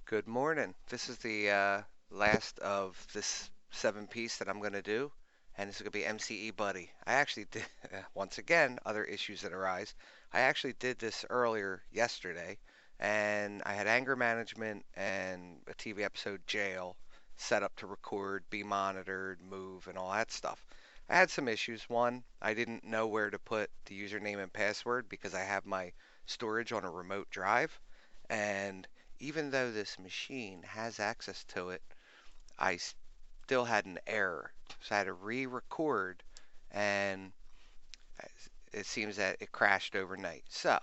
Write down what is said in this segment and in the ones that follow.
Good morning. This is the last of this 7 piece that I'm going to do, and this is going to be MceBuddy. I actually did, once again, other issues that arise. I actually did this earlier yesterday, and I had anger management and a TV episode jail set up to record, be monitored, move, and all that stuff. I had some issues. One, I didn't know where to put the username and password because I have my storage on a remote drive, and even though this machine has access to it, I still had an error. So I had to re-record, and it seems that it crashed overnight. So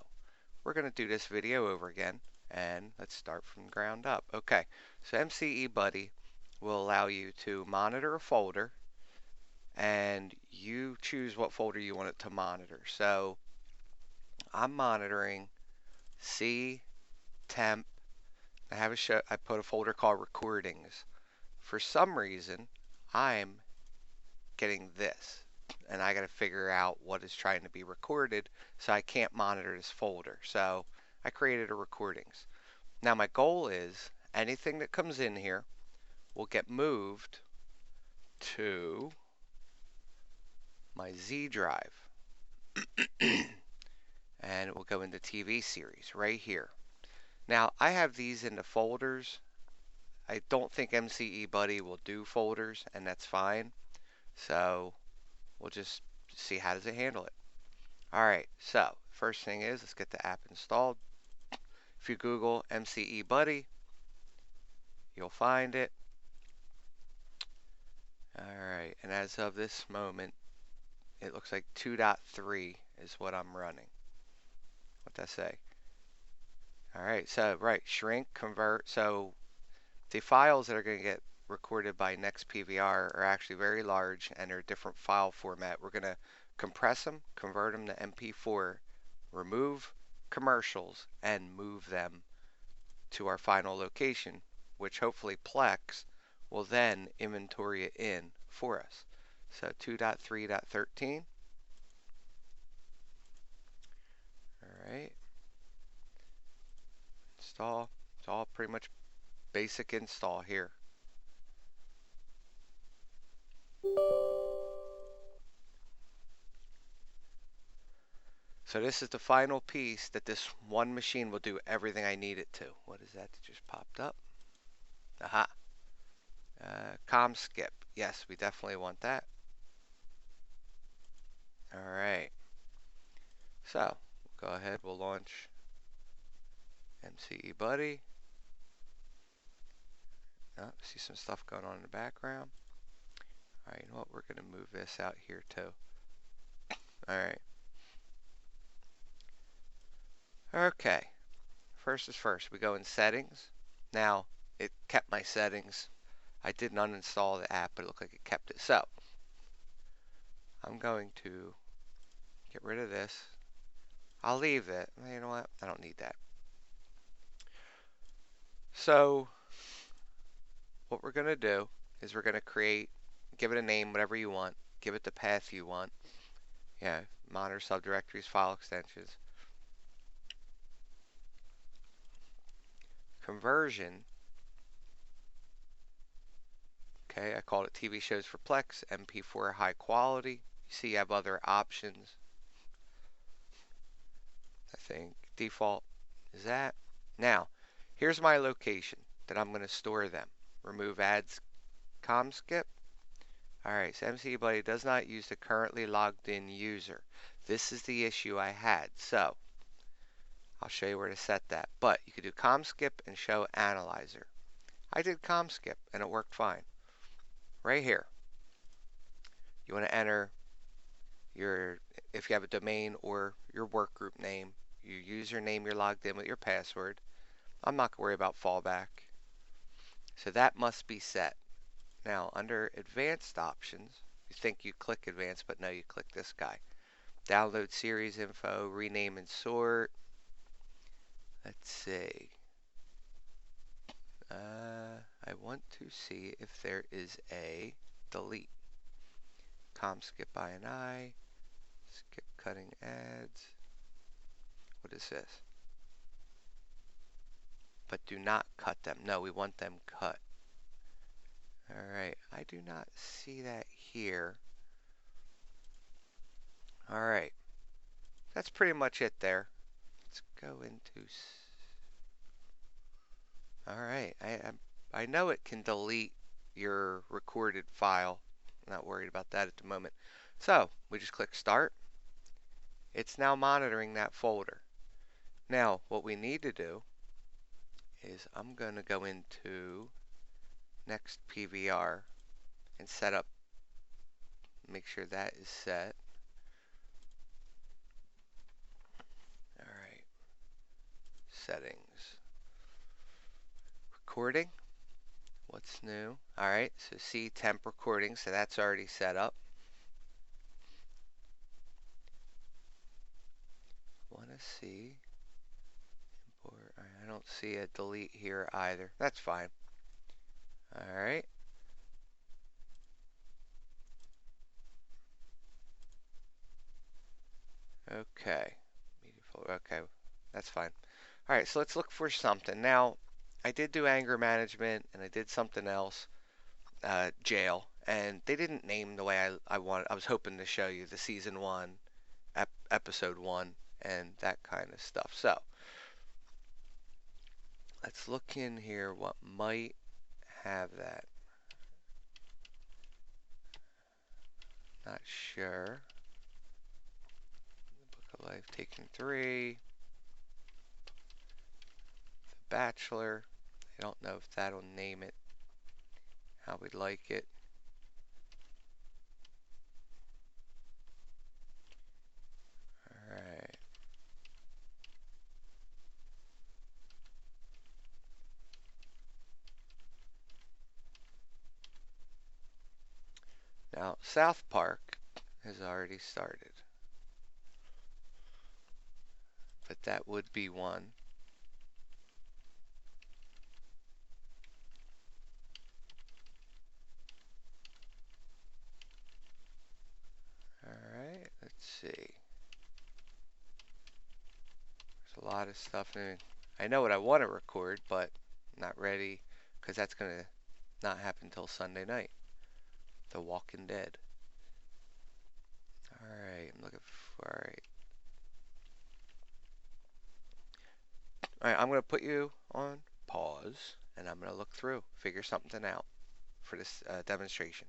we're going to do this video over again, and let's start from ground up. Okay, so MceBuddy will allow you to monitor a folder, and you choose what folder you want it to monitor. So I'm monitoring C, temp. I put a folder called recordings. For some reason, I'm getting this, and I got to figure out what is trying to be recorded, so I can't monitor this folder. So I created a recordings. Now my goal is anything that comes in here will get moved to my Z drive, and it will go into TV series right here. Now I have these in the folders. I don't think MceBuddy will do folders, and that's fine. So we'll just see how does it handle it. Alright, so first thing is let's get the app installed. If you Google MceBuddy, you'll find it. Alright, and as of this moment, it looks like 2.3 is what I'm running. What'd that say? Alright, so shrink, convert. So the files that are going to get recorded by next PVR are actually very large and they're a different file format. We're going to compress them, convert them to MP4, remove commercials, and move them to our final location, which hopefully Plex will then inventory it in for us. So 2.3.13. Alright. Install. It's all pretty much basic install here. So this is the final piece that this one machine will do everything I need it to. What is that just popped up? Aha. Com skip. Yes, we definitely want that. Alright. So, we'll go ahead, we'll launch MceBuddy. Oh, see some stuff going on in the background. Alright, you know what? We're going to move this out here too. Alright. Okay. First is first. We go in settings. Now, it kept my settings. I didn't uninstall the app, but it looked like it kept it. So, I'm going to get rid of this. I'll leave it. You know what? I don't need that. So, what we're going to do is we're going to give it a name, whatever you want. Give it the path you want. Yeah, monitor subdirectories, file extensions. Conversion. Okay, I called it TV shows for Plex, MP4 high quality. You see you have other options. I think default is that. Now, here's my location that I'm going to store them. Remove ads, com skip. Alright, so MceBuddy does not use the currently logged in user. This is the issue I had. So, I'll show you where to set that. But you could do com skip and show analyzer. I did com skip and it worked fine. Right here, you want to enter if you have a domain or your work group name, your username you're logged in with, your password. I'm not going to worry about fallback. So that must be set. Now, under advanced options, you think you click advanced, but no, you click this guy. Download series info, rename and sort. Let's see. I want to see if there is a delete. Com skip INI. Skip cutting ads. What is this? but do not cut them. No, we want them cut. Alright, I do not see that here. Alright, that's pretty much it there. Let's go into... Alright, I know it can delete your recorded file. I'm not worried about that at the moment. So, we just click Start. It's now monitoring that folder. Now, what we need to do is I'm going to go into Next PVR and set up, make sure that is set. Alright, settings. Recording, what's new? Alright, so see temp recording, so that's already set up. Want to see import. I don't see a delete here either. That's fine. Alright. Okay. Okay, that's fine. Alright, so let's look for something. Now, I did do anger management and I did something else, jail, and they didn't name the way I wanted. I was hoping to show you the season 1, episode 1, and that kind of stuff. So, let's look in here what might have that. Not sure. Book of Life Taken 3. The Bachelor. I don't know if that'll name it how we'd like it. Alright. Now, South Park has already started. But that would be one. Alright, let's see. There's a lot of stuff. I know what I want to record, but not ready because that's going to not happen until Sunday night. The Walking Dead. Alright, I'm looking for... Alright, I'm going to put you on pause, and I'm going to look through, figure something out for this demonstration.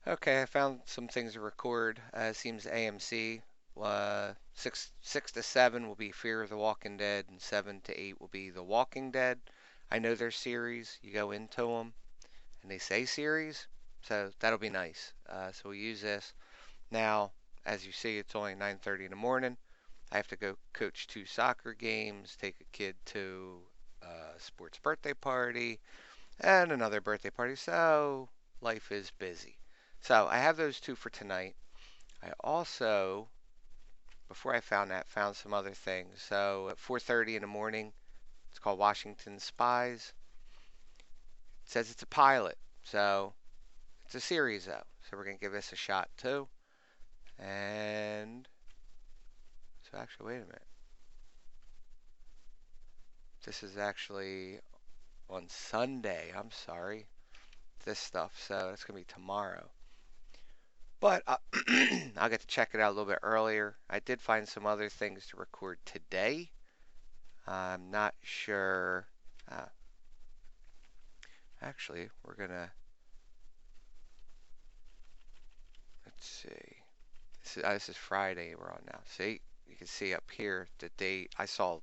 Okay, I found some things to record. It seems AMC, 6 to 7 will be Fear of the Walking Dead, and 7 to 8 will be The Walking Dead. I know they're series. You go into them, and they say series, so that'll be nice. So we'll use this. Now, as you see, it's only 9:30 in the morning. I have to go coach 2 soccer games, take a kid to a sports birthday party, and another birthday party, so life is busy. So I have those 2 for tonight. I also, before I found that, found some other things. So at 4:30 in the morning, it's called Washington Spies. It says it's a pilot, so it's a series though. So we're going to give this a shot too. And so actually, wait a minute. This is actually on Sunday. I'm sorry. This stuff, so it's going to be tomorrow. But I'll get to check it out a little bit earlier. I did find some other things to record today. I'm not sure. Actually, we're going to... Let's see. This is Friday we're on now. See? You can see up here the date. I saw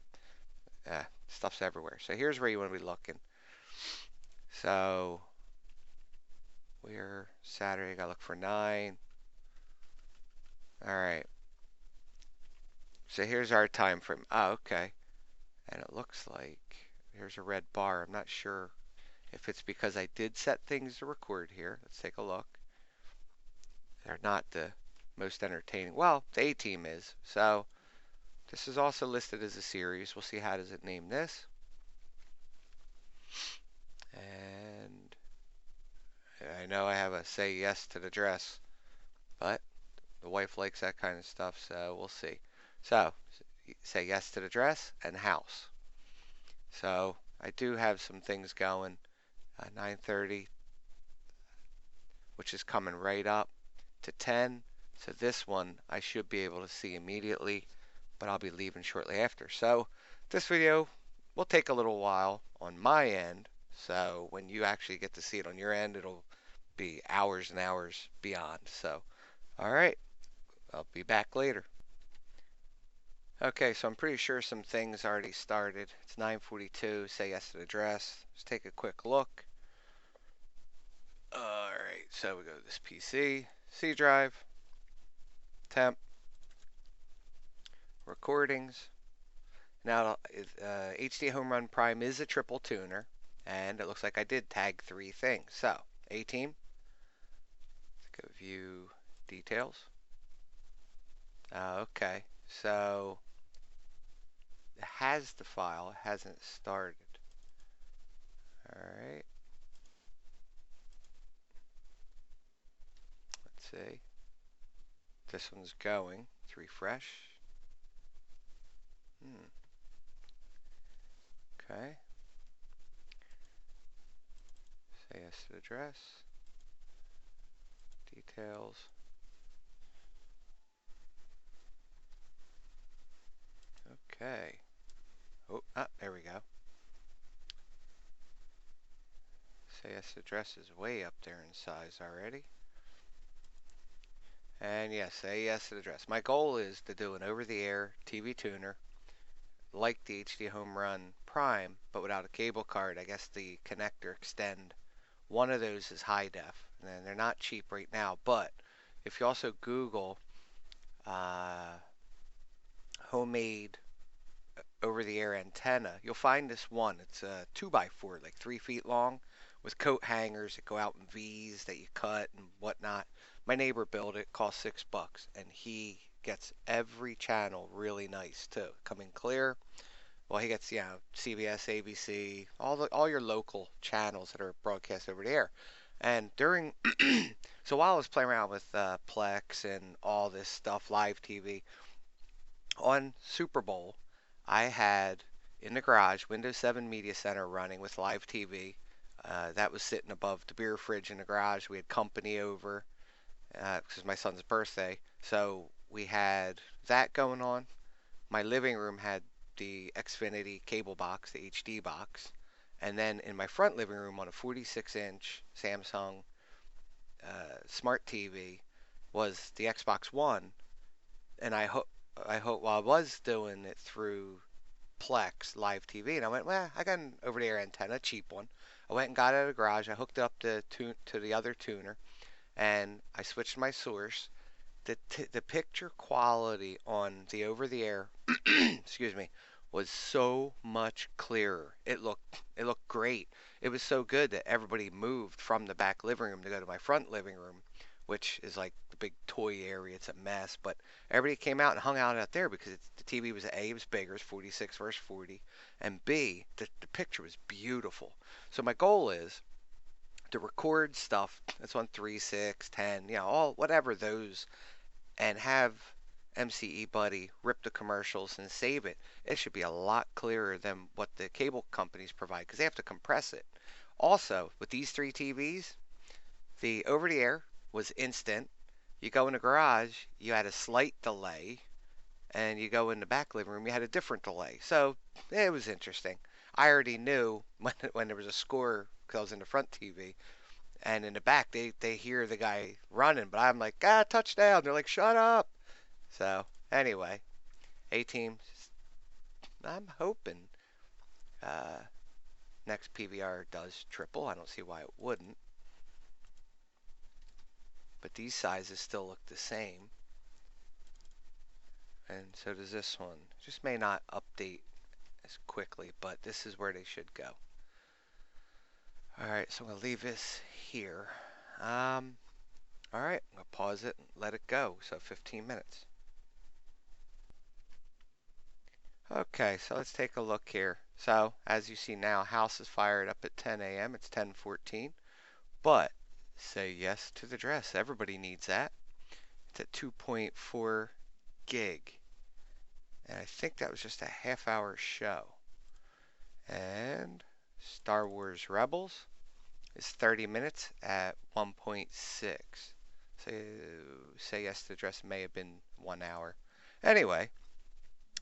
stuff's everywhere. So here's where you want to be looking. So we're Saturday. Got to look for 9. All right. So here's our time frame. Oh, okay. And it looks like here's a red bar. I'm not sure if it's because I did set things to record here. Let's take a look. They're not the most entertaining. Well, the A-Team is. So this is also listed as a series. We'll see how does it name this. And I know I have a say yes to the dress, but the wife likes that kind of stuff, so we'll see. So say yes to the dress and house. So I do have some things going. 9:30, which is coming right up to 10. So this one I should be able to see immediately, but I'll be leaving shortly after. So this video will take a little while on my end. So when you actually get to see it on your end, it'll be hours and hours beyond. So, all right, I'll be back later. Okay, so I'm pretty sure some things already started. It's 9:42. Say yes to the dress. Let's take a quick look. All right, so we go to this PC, C drive, temp, recordings. Now, HD Home Run Prime is a triple tuner, and it looks like I did tag 3 things. So, A-Team, let's go view details. Okay, so it has the file, it hasn't started. All right, let's see. This one's going. Let's refresh. Okay. Say yes to address. Details. Okay. Oh, there we go. Say yes to address is way up there in size already. And yes, say yes to the address. My goal is to do an over-the-air TV tuner like the HD Home Run Prime, but without a cable card. I guess the connector extend. One of those is high def, and they're not cheap right now. But if you also Google homemade over-the-air antenna, you'll find this one. It's a 2x4, like 3 feet long, with coat hangers that go out in V's that you cut and whatnot. My neighbor built it, cost $6, and he gets every channel really nice too, coming clear. Well, he gets, CBS, ABC, all your local channels that are broadcast over the air. And during, so while I was playing around with Plex and all this stuff, live TV, on Super Bowl, I had in the garage Windows 7 Media Center running with live TV. That was sitting above the beer fridge in the garage. We had company over because it was my son's birthday. So we had that going on. My living room had the Xfinity cable box, the HD box. And then in my front living room on a 46-inch Samsung smart TV was the Xbox One. And while I was doing it through Plex Live TV, and I went, well, I got an over-the-air antenna, a cheap one. I went and got it out of the garage. I hooked it up to the other tuner, and I switched my source. The picture quality on the over-the-air, excuse me, was so much clearer. It looked great. It was so good that everybody moved from the back living room to go to my front living room, which is like the big toy area. It's a mess, but everybody came out and hung out there because the TV was A, it was bigger, it's 46 versus 40, and B, the picture was beautiful. So my goal is to record stuff that's on 3, 6, 10, all whatever those, and have MceBuddy rip the commercials and save it. It should be a lot clearer than what the cable companies provide because they have to compress it. Also, with these 3 TVs, the over-the-air was instant. You go in the garage, you had a slight delay, and you go in the back living room, you had a different delay. So it was interesting. I already knew when there was a score because I was in the front TV, and in the back they hear the guy running, but I'm like, touchdown. They're like, shut up. So anyway, A-Team, I'm hoping next PVR does triple. I don't see why it wouldn't. But these sizes still look the same. And so does this one. Just may not update as quickly, but this is where they should go. Alright, so I'm going to leave this here. Alright, I'm going to pause it and let it go. So 15 minutes. Okay, so let's take a look here. So, as you see now, house is fired up at 10 a.m. It's 10:14. But, say yes to the dress. Everybody needs that. It's at 2.4 gig. And I think that was just a half-hour show. Star Wars Rebels is 30 minutes at 1.6. So Say Yes to the Dress may have been 1 hour. Anyway,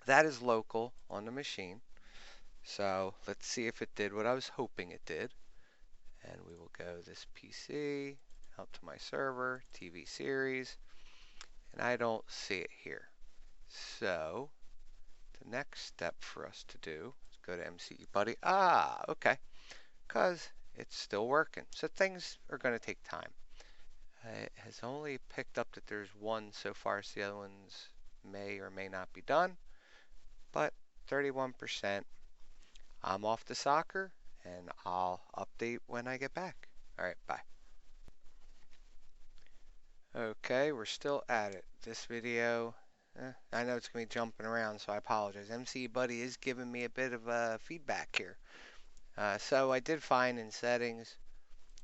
that is local on the machine. So let's see if it did what I was hoping it did. And we will go this PC out to my server, TV series, and I don't see it here. So the next step for us to do is go to MceBuddy. Ah, okay, because it's still working. So things are going to take time. It has only picked up that there's one so far, so the other ones may or may not be done, but 31%. I'm off to soccer, and I'll update when I get back. All right, bye. Okay, we're still at it. This video, I know it's going to be jumping around, so I apologize. MceBuddy is giving me a bit of feedback here. So I did find in settings,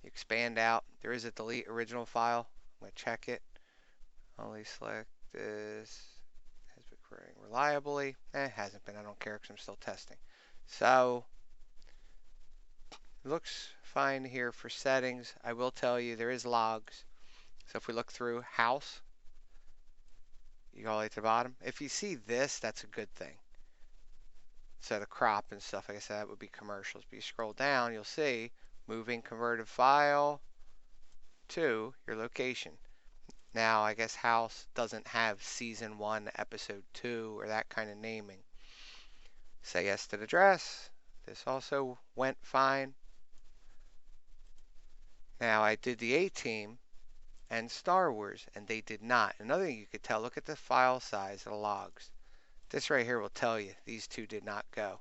expand out, there is a delete original file. I'm going to check it. Only select this. Has been querying reliably. It hasn't been. I don't care because I'm still testing. So it looks fine here for settings. I will tell you there is logs. So if we look through house, you go all the way to the bottom. If you see this, that's a good thing. So the crop and stuff, like I said, that would be commercials. But you scroll down, you'll see moving converted file to your location. Now, I guess house doesn't have season 1, episode 2, or that kind of naming. Say yes to the dress. This also went fine. Now, I did the A-Team and Star Wars, and they did not. Another thing you could tell, look at the file size of the logs. This right here will tell you these two did not go.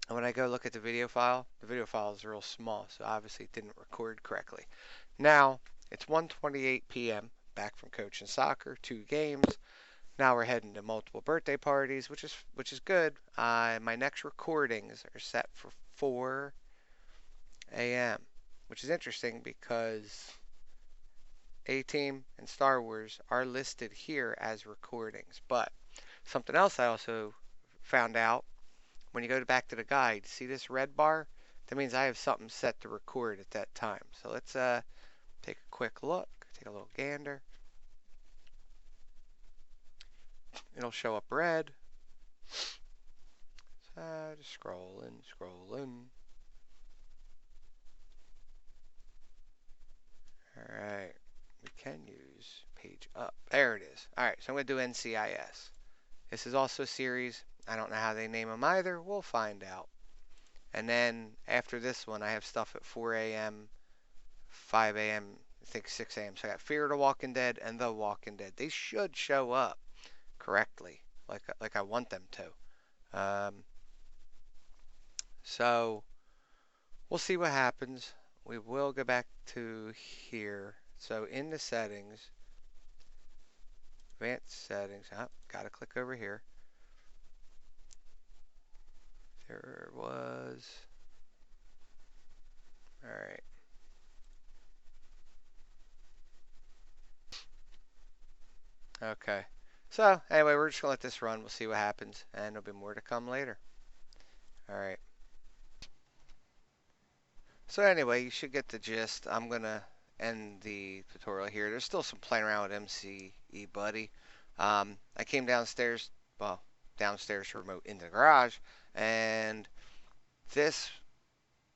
And when I go look at the video file is real small, so obviously it didn't record correctly. Now, it's 1:28 p.m., back from coaching soccer, 2 games. Now we're heading to multiple birthday parties, which is good. My next recordings are set for 4 a.m., which is interesting because A-Team and Star Wars are listed here as recordings. But something else I also found out, when you go back to the guide, see this red bar? That means I have something set to record at that time. So let's take a quick look, take a little gander. It'll show up red. So just scrolling. Alright, we can use page up. There it is. Alright, so I'm going to do NCIS. This is also a series. I don't know how they name them either. We'll find out. And then after this one, I have stuff at 4 a.m., 5 a.m., I think 6 a.m. So I got Fear the Walking Dead and The Walking Dead. They should show up correctly, like I want them to. So we'll see what happens. We will go back to here. So in the settings, advanced settings, gotta click over here. There was, all right. Okay. So anyway, we're just gonna let this run. We'll see what happens, and there'll be more to come later. All right. So anyway, you should get the gist. I'm gonna end the tutorial here. There's still some playing around with MceBuddy. I came downstairs, well, downstairs to remote into the garage, and this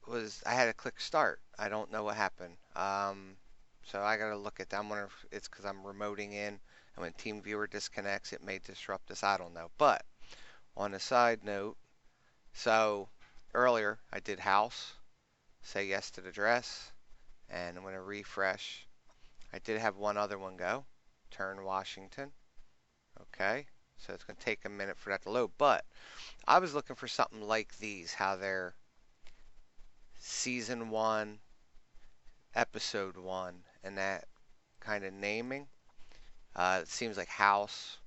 was, I had to click start. I don't know what happened. So I gotta look at that. I'm wondering if it's because I'm remoting in, and when TeamViewer disconnects, it may disrupt this. I don't know. But on a side note, so earlier I did house, say yes to the dress, and I'm going to refresh. I did have one other one go, turn Washington. Okay, so it's going to take a minute for that to load, but I was looking for something like these, how they're season 1, episode 1, and that kind of naming. It seems like house,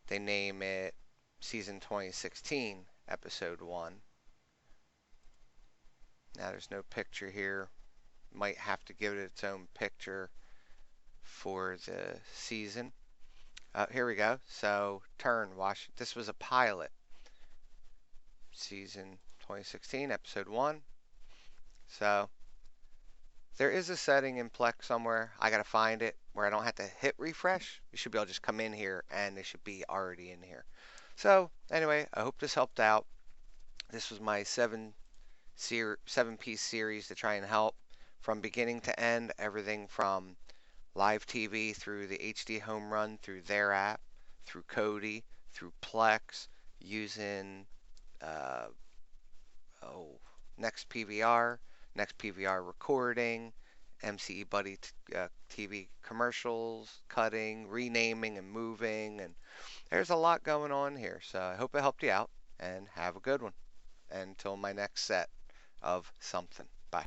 they name it season 2016, episode 1. Now there's no picture here. Might have to give it its own picture for the season. Here we go. So turn Washington. This was a pilot. season 2016, episode 1. So there is a setting in Plex somewhere. I gotta find it where I don't have to hit refresh. You should be able to just come in here and they should be already in here. So anyway, I hope this helped out. This was my 7-piece series to try and help from beginning to end, everything from live TV through the HD home run, through their app, through Kodi, through Plex, using uh, oh, next PVR, next PVR recording, MceBuddy TV commercials, cutting, renaming, and moving, and there's a lot going on here. So I hope it helped you out, and have a good one. Until my next set of something.